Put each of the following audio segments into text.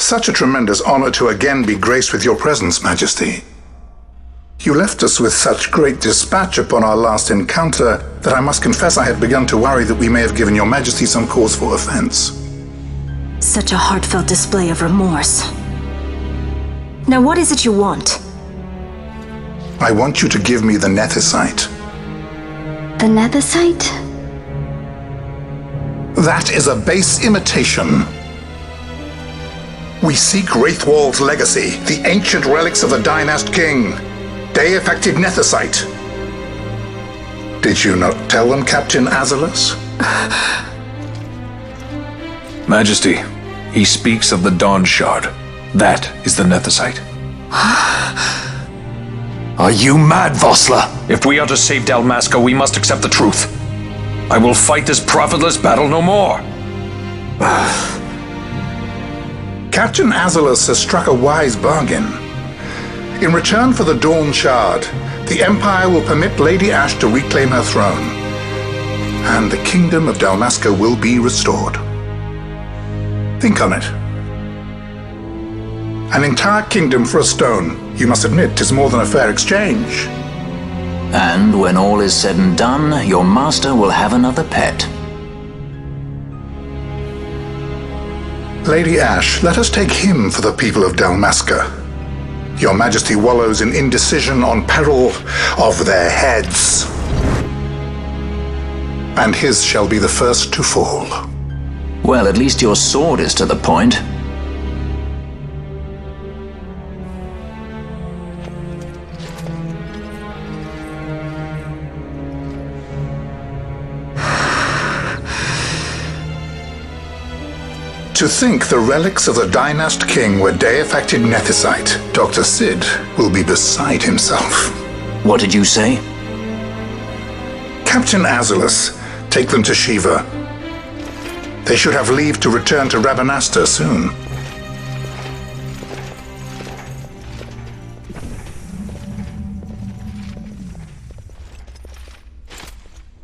such a tremendous honor to again be graced with your presence, Majesty. You left us with such great dispatch upon our last encounter that I must confess I had begun to worry that we may have given your Majesty some cause for offense. Such a heartfelt display of remorse. Now what is it you want? I want you to give me the Nethicite. The Nethicite? That is a base imitation. We seek Wraithwall's legacy, the ancient relics of the Dynast King. Day-affected Nethicite. Did you not tell them, Captain Azalus? Majesty, he speaks of the Dawn Shard. That is the Nethicite. Are you mad, Vossler? If we are to save Dalmasca, we must accept the truth. I will fight this profitless battle no more. Captain Azalus has struck a wise bargain. In return for the Dawn Shard, the Empire will permit Lady Ash to reclaim her throne, and the Kingdom of Dalmasca will be restored. Think on it. An entire kingdom for a stone, you must admit, 'tis more than a fair exchange. And when all is said and done, your master will have another pet. Lady Ash, let us take him for the people of Dalmasca. Your Majesty wallows in indecision on peril of their heads. And his shall be the first to fall. Well, at least your sword is to the point. To think the relics of the Dynast King were day-affected Nethicite, Dr. Sid will be beside himself. What did you say? Captain Azalus, take them to Shiva. They should have leave to return to Rabanastre soon.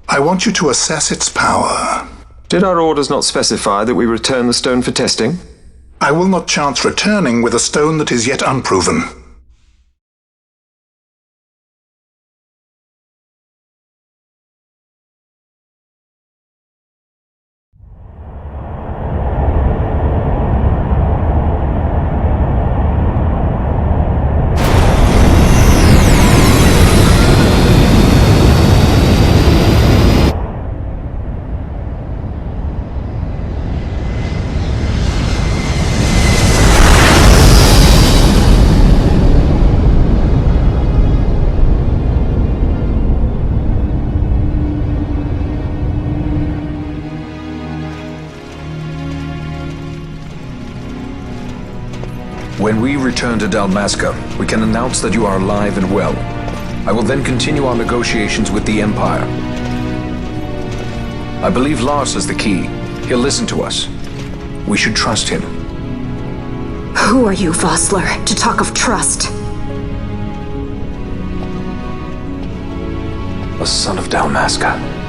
I want you to assess its power. Did our orders not specify that we return the stone for testing? I will not chance returning with a stone that is yet unproven. When we return to Dalmasca, we can announce that you are alive and well. I will then continue our negotiations with the Empire. I believe Lars has the key. He'll listen to us. We should trust him. Who are you, Vossler, to talk of trust? A son of Dalmasca.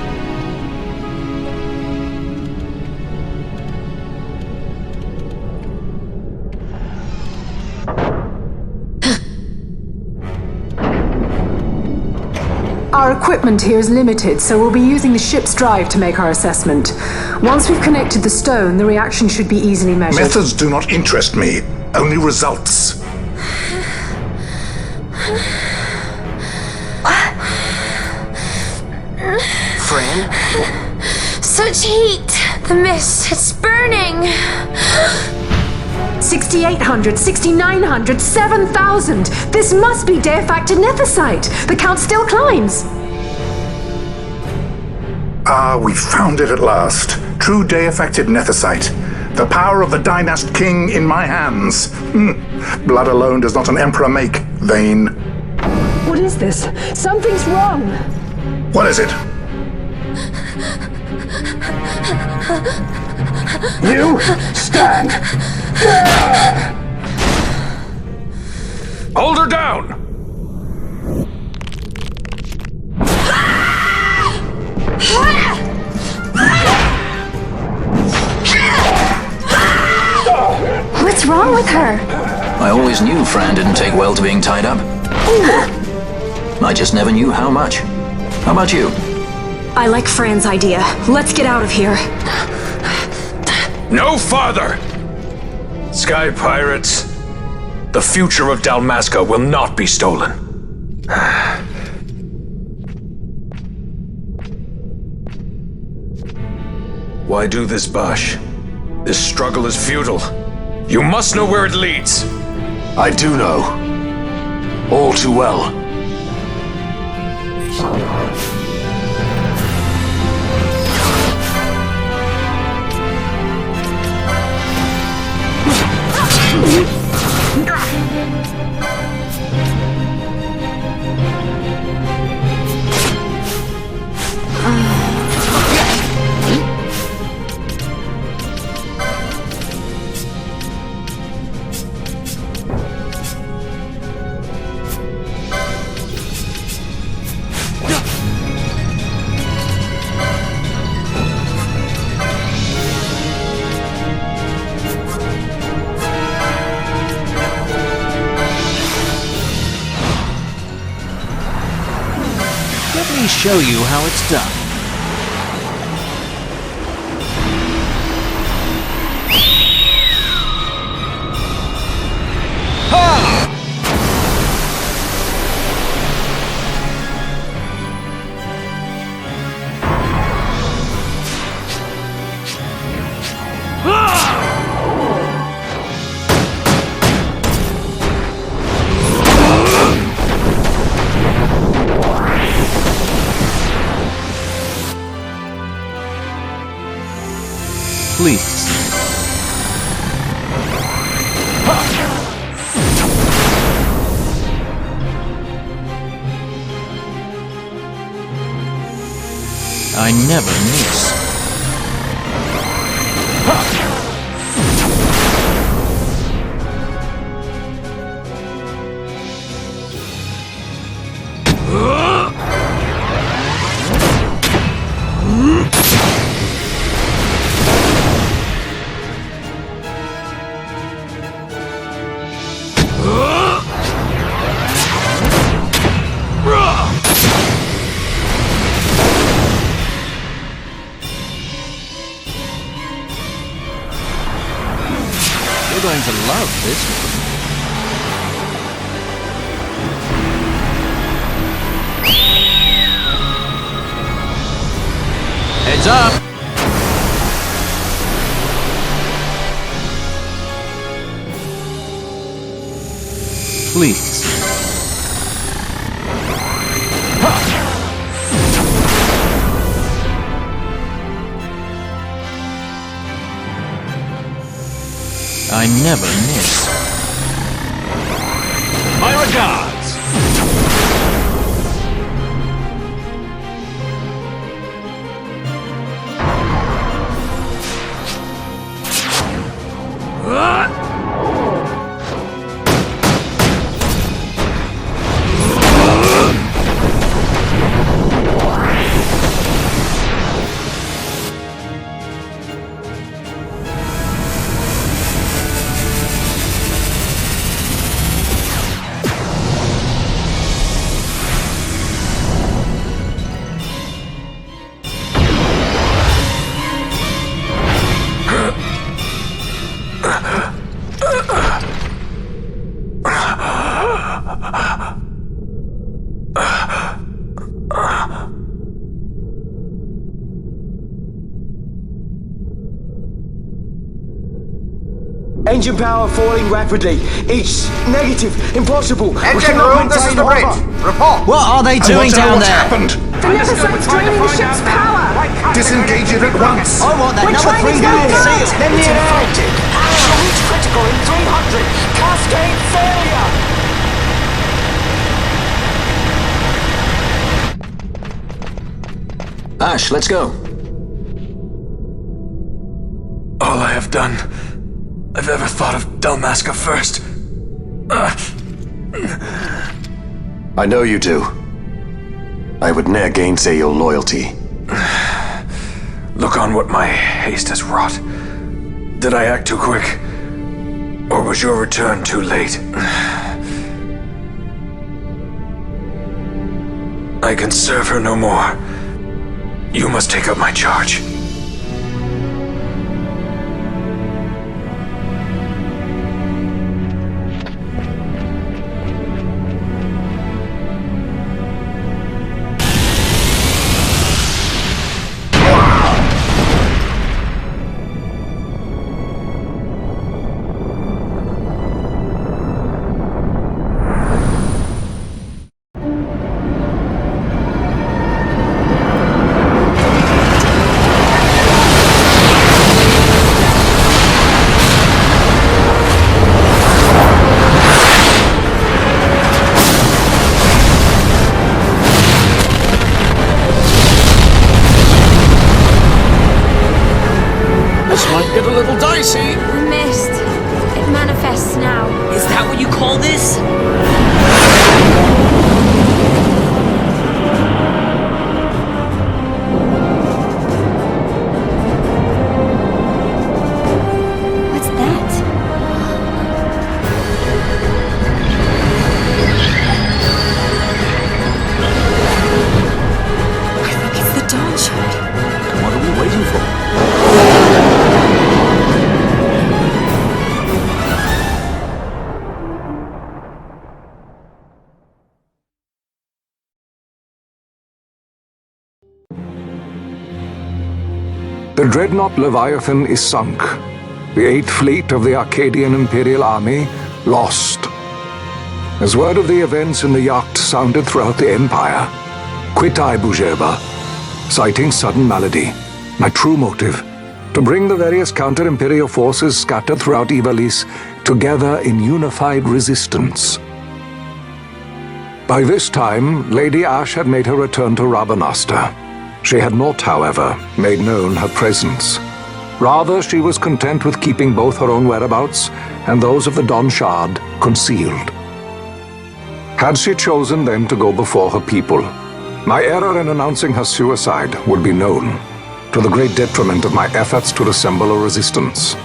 Our equipment here is limited, so we'll be using the ship's drive to make our assessment. Once we've connected the stone, the reaction should be easily measured. Methods do not interest me, only results. Friend? Such heat! The mist, it's burning! 6,800, 6,900, 7,000! This must be day-affected Nethicite! The count still climbs! Ah, we found it at last. True day-affected Nethicite. The power of the Dynast King in my hands. Blood alone does not an emperor make, Vayne. What is this? Something's wrong! What is it? You stand! Hold her down! What's wrong with her? always knew Fran didn't take well to being tied up. I just never knew how much. How about you? I like Fran's idea. Let's get out of here. No farther! Sky Pirates, the future of Dalmasca will not be stolen. Why do this, Bash? This struggle is futile. You must know where it leads. I do know. All too well. Let me show you how it's done. Please. I never miss. You're going to love this one. Heads up! Please. I never miss. My regards! Engine power falling rapidly. It's negative. Impossible. Engine room, this is the bridge. Report. What are they doing down What's there? happened? The Nemesis draining the ship's power! Disengage it at once. I want that We're number trying to 3 get unit out. sealed. Then it's infected. Shall reach critical in 300. Cascade failure. Ash, let's go. All I have done, I've ever thought of Dalmasca first. I know you do. I would ne'er gainsay your loyalty. Look on what my haste has wrought. Did I act too quick? Or was your return too late? I can serve her no more. You must take up my charge. Get a little dicey. The mist. It manifests now. Is that what you call this? What's that? I think it's the Dawn Shard. What are we waiting for? The dreadnought Leviathan is sunk. The 8th Fleet of the Arcadian Imperial Army lost. As word of the events in the yacht sounded throughout the Empire, quit I Bujeba, citing sudden malady. My true motive, to bring the various counter-imperial forces scattered throughout Ivalice together in unified resistance. By this time, Lady Ash had made her return to Rabanastre. She had not, however, made known her presence. Rather, she was content with keeping both her own whereabouts and those of the Dawn Shard concealed. Had she chosen then to go before her people, my error in announcing her suicide would be known, to the great detriment of my efforts to assemble a resistance.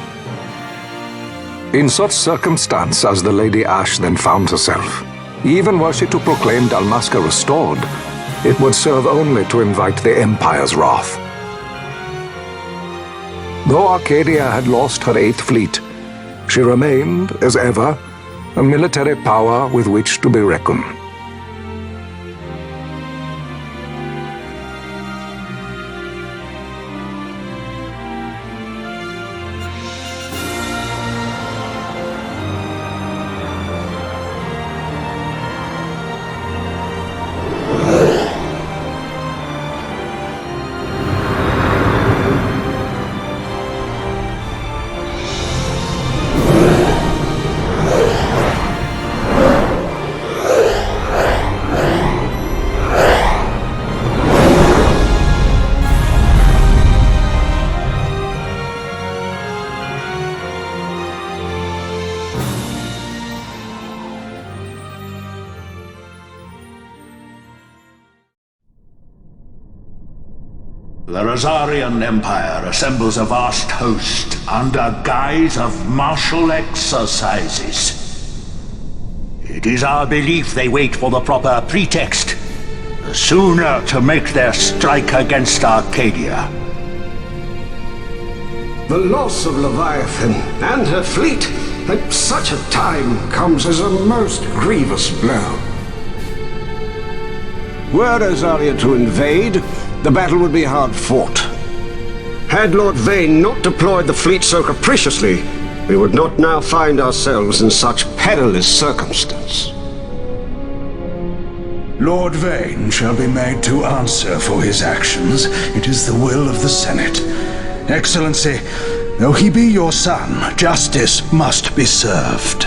In such circumstance as the Lady Ash then found herself, even were she to proclaim Dalmasca restored, it would serve only to invite the Empire's wrath. Though Arcadia had lost her 8th Fleet, she remained, as ever, a military power with which to be reckoned. The Rosarian Empire assembles a vast host under guise of martial exercises. It is our belief they wait for the proper pretext, the sooner to make their strike against Arcadia. The loss of Leviathan and her fleet at such a time comes as a most grievous blow. Were Rosaria to invade, the battle would be hard fought. Had Lord Vane not deployed the fleet so capriciously, we would not now find ourselves in such perilous circumstance. Lord Vane shall be made to answer for his actions. It is the will of the Senate. Excellency, though he be your son, justice must be served.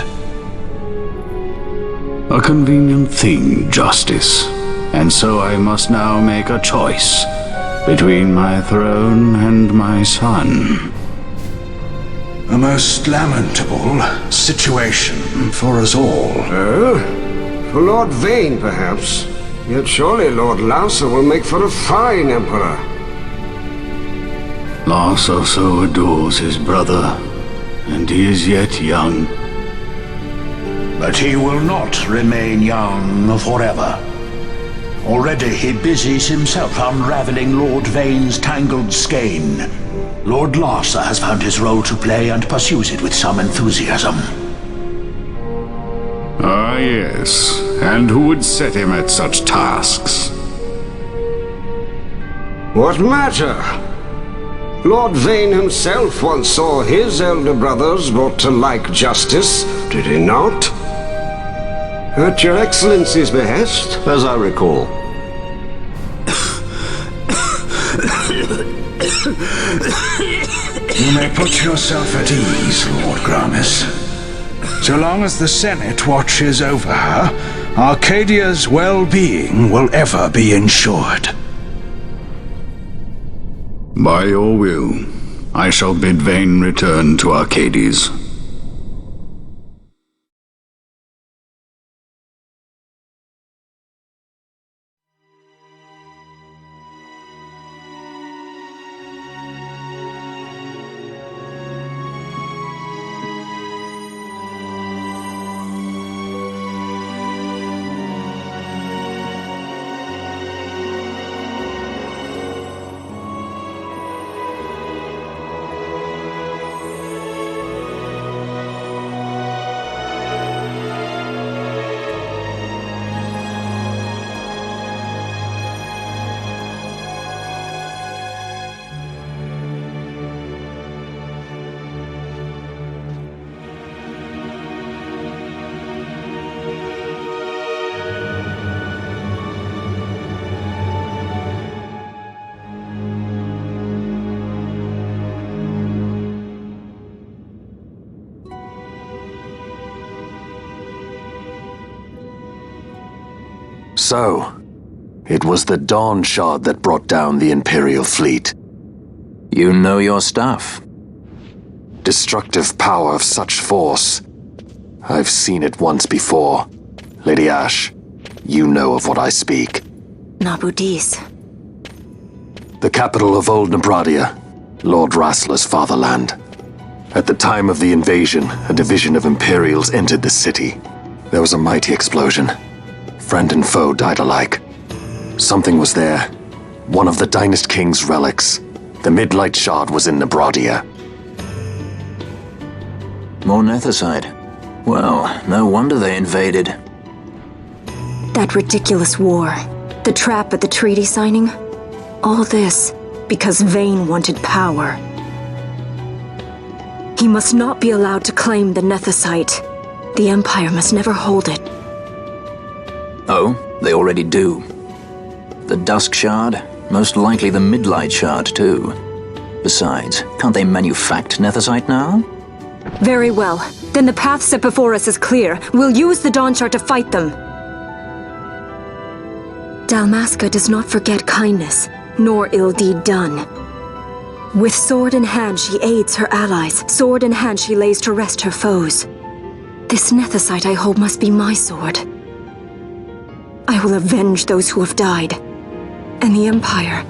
A convenient thing, justice. And so I must now make a choice between my throne and my son. A most lamentable situation for us all. Oh? For Lord Vane, perhaps. Yet surely Lord Lauser will make for a fine emperor. Lauser so adores his brother, and he is yet young. But he will not remain young forever. Already he busies himself unraveling Lord Vane's tangled skein. Lord Larsa has found his role to play and pursues it with some enthusiasm. Ah, yes. And who would set him at such tasks? What matter? Lord Vane himself once saw his elder brothers brought to like justice, did he not? At your Excellency's behest, as I recall. You may put yourself at ease, Lord Gramis. So long as the Senate watches over her, Arcadia's well-being will ever be ensured. By your will, I shall bid Vane return to Arcades. So, it was the Dawn Shard that brought down the Imperial fleet. You know your stuff. Destructive power of such force. I've seen it once before. Lady Ash, you know of what I speak. Nabudis. The capital of Old Nebradia, Lord Rassler's fatherland. At the time of the invasion, a division of Imperials entered the city. There was a mighty explosion. Friend and foe died alike. Something was there. One of the Dynast King's relics. The Midlight Shard was in Nebradia. More Nethicite. Well, no wonder they invaded. That ridiculous war. The trap at the treaty signing. All this because Vane wanted power. He must not be allowed to claim the Nethicite. The Empire must never hold it. Oh, they already do. The Dusk Shard, most likely the Midlight Shard too. Besides, can't they manufacture Nethicite now? Very well. Then the path set before us is clear. We'll use the Dawn Shard to fight them. Dalmasca does not forget kindness, nor ill deed done. With sword in hand she aids her allies. Sword in hand she lays to rest her foes. This Nethicite I hold must be my sword. I will avenge those who have died, and the Empire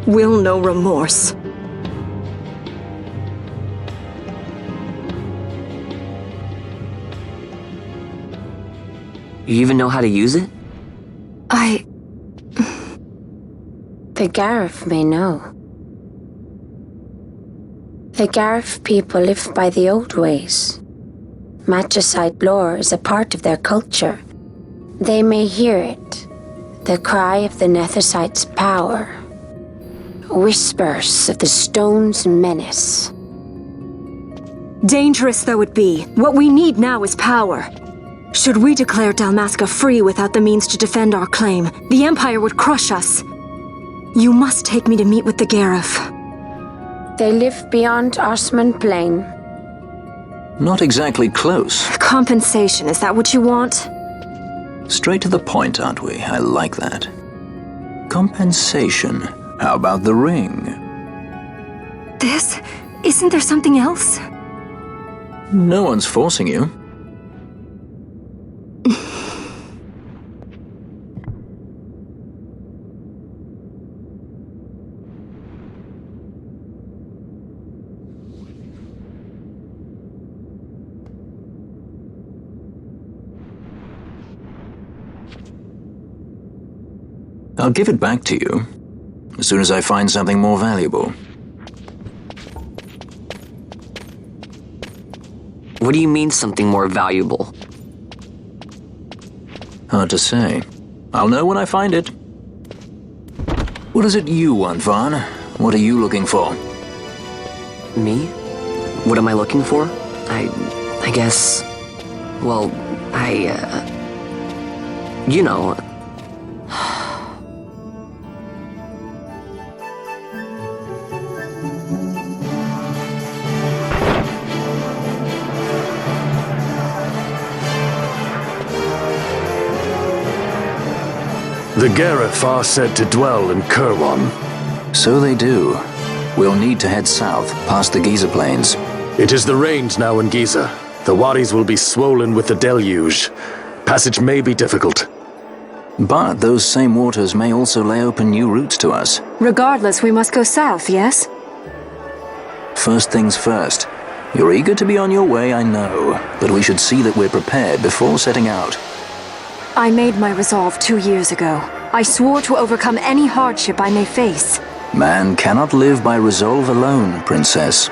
will know remorse. You even know how to use it? The Garif may know. The Garif people live by the old ways. Magicite lore is a part of their culture. They may hear it, the cry of the Nethicite's power. Whispers of the stone's menace. Dangerous though it be, what we need now is power. Should we declare Dalmasca free without the means to defend our claim, the Empire would crush us. You must take me to meet with the Garif. They live beyond Osman Plain. Not exactly close. Compensation, is that what you want? Straight to the point, aren't we? I like that. Compensation. How about the ring? This? Isn't there something else? No one's forcing you. I'll give it back to you as soon as I find something more valuable. What do you mean, something more valuable? Hard to say. I'll know when I find it. What is it you want, Vaughn? What are you looking for? Me? What am I looking for? I guess... Well, you know... The Gareth are said to dwell in Kirwan. So they do. We'll need to head south, past the Giza Plains. It is the rains now in Giza. The wadis will be swollen with the deluge. Passage may be difficult. But those same waters may also lay open new routes to us. Regardless, we must go south, yes? First things first. You're eager to be on your way, I know. But we should see that we're prepared before setting out. I made my resolve 2 years ago. I swore to overcome any hardship I may face. Man cannot live by resolve alone, Princess.